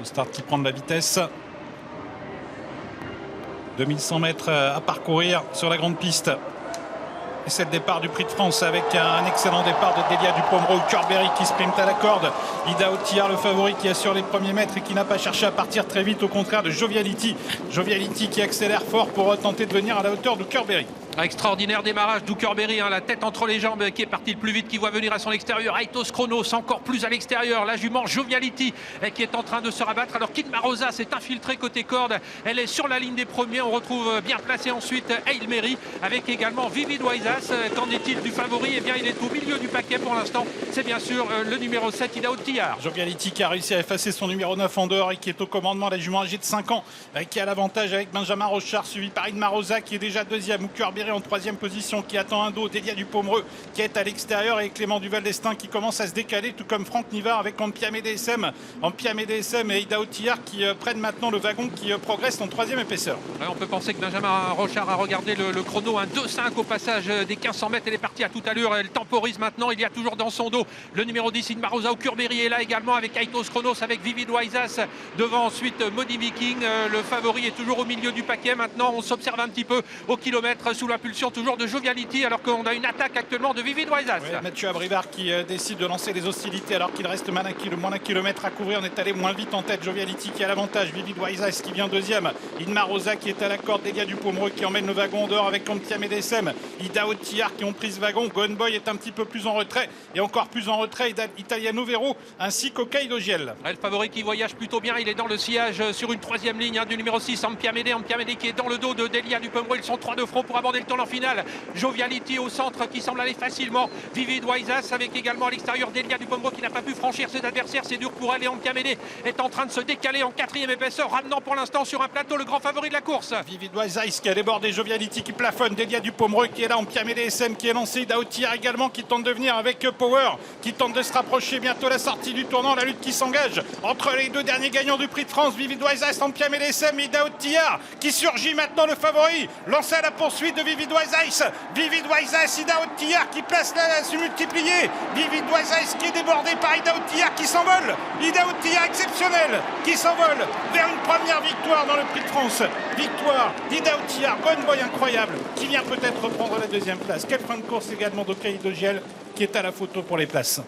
Start qui prend de la vitesse. 2100 mètres à parcourir sur la grande piste. Et c'est le départ du Prix de France avec un excellent départ de Delia Dupaumereux. Curberry qui sprint à la corde. Ida Otillard, le favori, qui assure les premiers mètres et qui n'a pas cherché à partir très vite, au contraire de Joviality. Joviality qui accélère fort pour tenter de venir à la hauteur de Curberry. Extraordinaire démarrage d'Ukerberry, la tête entre les jambes, qui est parti le plus vite, qui voit venir à son extérieur Aitos Chronos encore plus à l'extérieur, la jument Joviality qui est en train de se rabattre, alors Kid Marosa s'est infiltrée côté corde, elle est sur la ligne des premiers. On retrouve bien placé ensuite Hail Mary avec également Vivid Waisas. Qu'en est-il du favori? Eh bien, il est au milieu du paquet pour l'instant, c'est bien sûr le numéro 7 Ida Otillard. Joviality qui a réussi à effacer son numéro 9 en dehors et qui est au commandement, la jument âgée de 5 ans qui a l'avantage avec Benjamin Rochard, suivi par Id Marosa qui est déjà deuxième, ou Curberry en troisième position qui attend un dos, Delia Dupaumereux qui est à l'extérieur et Clément Duval d'Estaing qui commence à se décaler, tout comme Franck Nivard avec Ampiamé DSM et Ida Otillard qui prennent maintenant le wagon qui progresse en troisième épaisseur. Alors on peut penser que Benjamin Rochard a regardé le chrono, un 2-5 au passage des 1500 mètres, elle est partie à toute allure, elle temporise maintenant, il y a toujours dans son dos le numéro 10 Id Marosa. Curberry est là également avec Aitos Chronos, avec Vivid Waisas devant, ensuite Modi Viking. Le favori est toujours au milieu du paquet. Maintenant on s'observe un petit peu au kilomètre sous l'impulsion toujours de Joviality, alors qu'on a une attaque actuellement de Vivid Waisas. Ouais, Mathieu Abrivard qui décide de lancer les hostilités alors qu'il reste moins d'un kilomètre à couvrir. On est allé moins vite en tête. Joviality qui a l'avantage, Vivid Waisas qui vient deuxième, Id Marosa qui est à la corde, Delia Dupaumereux qui emmène le wagon en dehors avec Ampiamé DSM, Ida Otillard qui ont pris ce wagon. Gunboy est un petit peu plus en retrait et encore plus en retrait Italiano Vero ainsi qu'Hokkaido Giel. Le favori qui voyage plutôt bien, il est dans le sillage sur une troisième ligne du numéro 6 Ampiamé qui est dans le dos de Delia Dupaumereux. Ils sont trois de front pour aborder le tournant final. Joviality au centre qui semble aller facilement, Vivid Waisas avec également à l'extérieur Delia Dupaumereux qui n'a pas pu franchir ses adversaires, c'est dur pour elle, et Ampiamé est en train de se décaler en quatrième épaisseur, ramenant pour l'instant sur un plateau le grand favori de la course. Vivid Waisas qui a débordé, Joviality qui plafonne, Delia Dupaumereux qui est là, Ampiamé DSM qui est lancé, Ida Otillard également qui tente de venir avec Power, qui tente de se rapprocher, bientôt la sortie du tournant, la lutte qui s'engage entre les deux derniers gagnants du Prix de France, Vivid Waisas, Ampiamé DSM, Ida Otillard qui surgit maintenant, le favori lancé à la poursuite de Vivid Waisas. Vivid Waisas, Ida Otillard qui place la se multiplier, Vivid Waisas qui est débordé par Ida Otillard qui s'envole, Ida Otillard exceptionnelle qui s'envole vers une première victoire dans le Prix de France. Victoire d'Ida Otillard, Gunboy incroyable qui vient peut-être reprendre la deuxième place. Quelle fin de course également d'Hokkaido Giel qui est à la photo pour les places.